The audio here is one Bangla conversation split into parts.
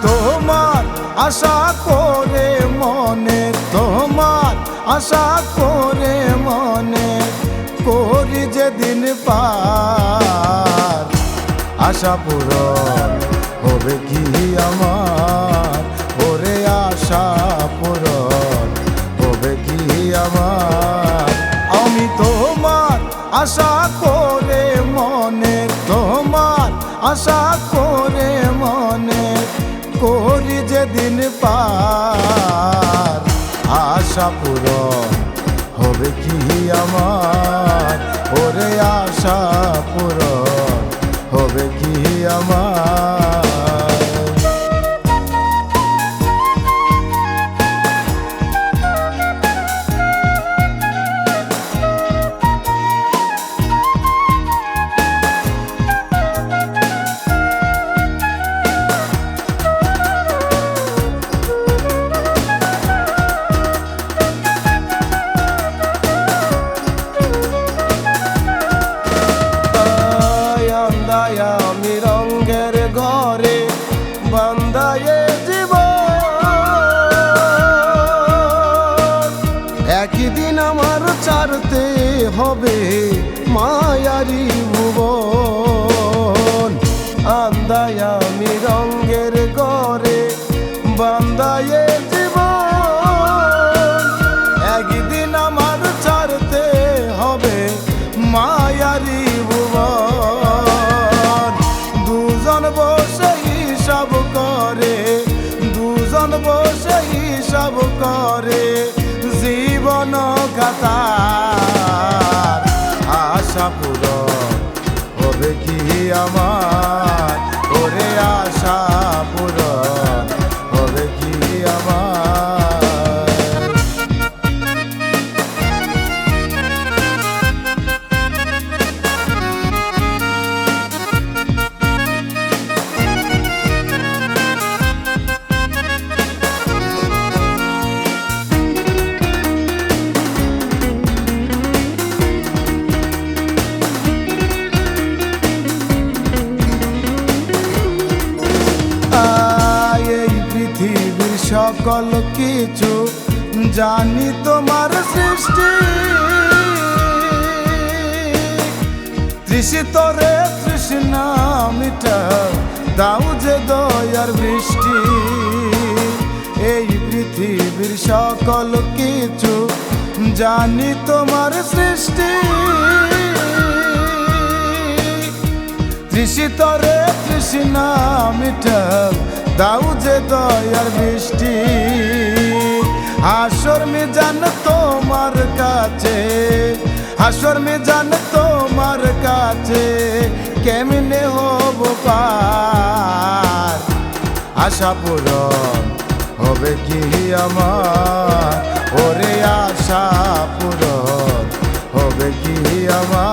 তোমার আশা করে মনে, তোমার আশা করে মনে করি যেদিন পার, আশা পূরণ হবে কি আমার, ওরে আশা পূরণ হবে কি আমার। আমি তোমার আশা করে মনে, তোমার আশা করে মনে করি যেদিন পার, আশা পূরণ হবে কি আমার, ওরে আশা পূরণ হবে কি আমার। আমি রঙের ঘরে বান্ধায়ে জীবন, একদিন আমার ছাড়তে হবে মায়ারি ভুবন। আন্দায় আমি রঙের ঘরে বান্ধায়ে জীবন, একদিন আমার ছাড়তে হবে মায়ারি ভুবন। দুজন বসে হিসাব করে, দুজন বসে হিসাব করে জীবন খাতার, আশা পূরণ হবে কি আমার, ওরে আশা পূরণ হবে কি আমার। সকল কিছু জানি তোমার সৃষ্টি, তৃষিতরে তৃষ্ণা মিটা দাও যে দয়ার বৃষ্টি। এই পৃথিবীর সকল কিছু জানি তোমার সৃষ্টি, তৃষিতরে তৃষ্ণা মিটা দাও যে দয়ার বৃষ্টি। হাসর মিজান তোমার কাছে, হাসর মিজান তোমার কাছে কেমনে হব পার, আশা পূরণ হবে কি আমার, ওরে আশা পূরণ হবে কি আমার।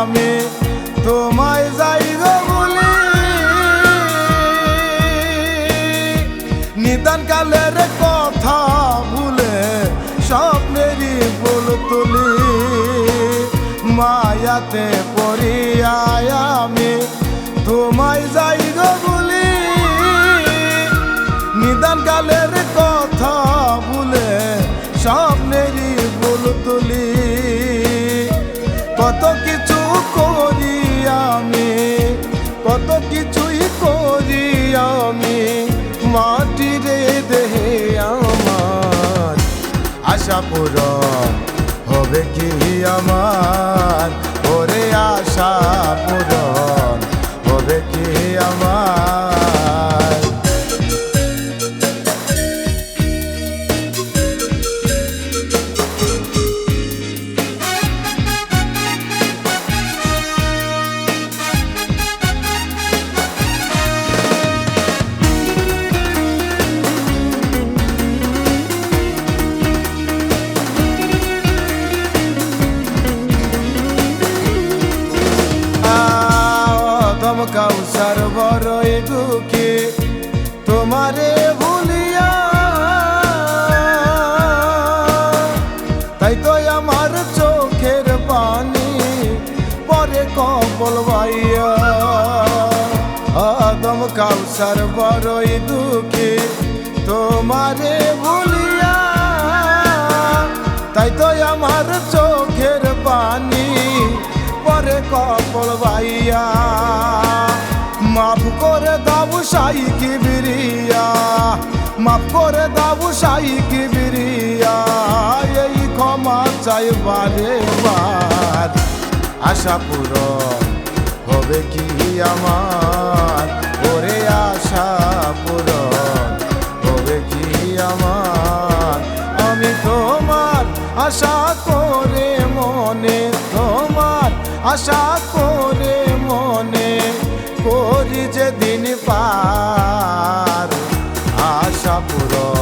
আমি তোমায় যাই গো বলি, নিদান কালের কথা ভুলে স্বপ্নেরই ফুল তুলি। মায়াতে পড়িয়ায় আমি তোমায় যাই গো বলি, নিদান কালের কথা ভুলে স্বপ্নেরই ফুল তুলি। কত কিছু করি আমি, কত কিছুই করি আমি মাটির দেহে আমার, আশা পূরণ হবে কি আমার, ওরে আশা পূরণ হবে কি আমার। দুঃখী তোমারে ভুলিয়া। তাই তো আমার চোখের পানি পরে কপল ভাইয়া। আদম কাউসার বড়ই দুঃখী তোমারে ভুলিয়া। তাই তো আমার চোখের পানি পরে কপল ভাইয়া। মাফ করে দাও সাই কিবরিয়া, মাফ করে দাও সাই কিবরিয়া। এই ক্ষমা চাই বারে বার, আশা পূরণ হবে কি আমার, ওরে আশা পূরণ হবে কি আমার। আমি তোমার আশা করে মনে, তোমার আশা করে মনে করি যে দিন পার, আশা পূরণ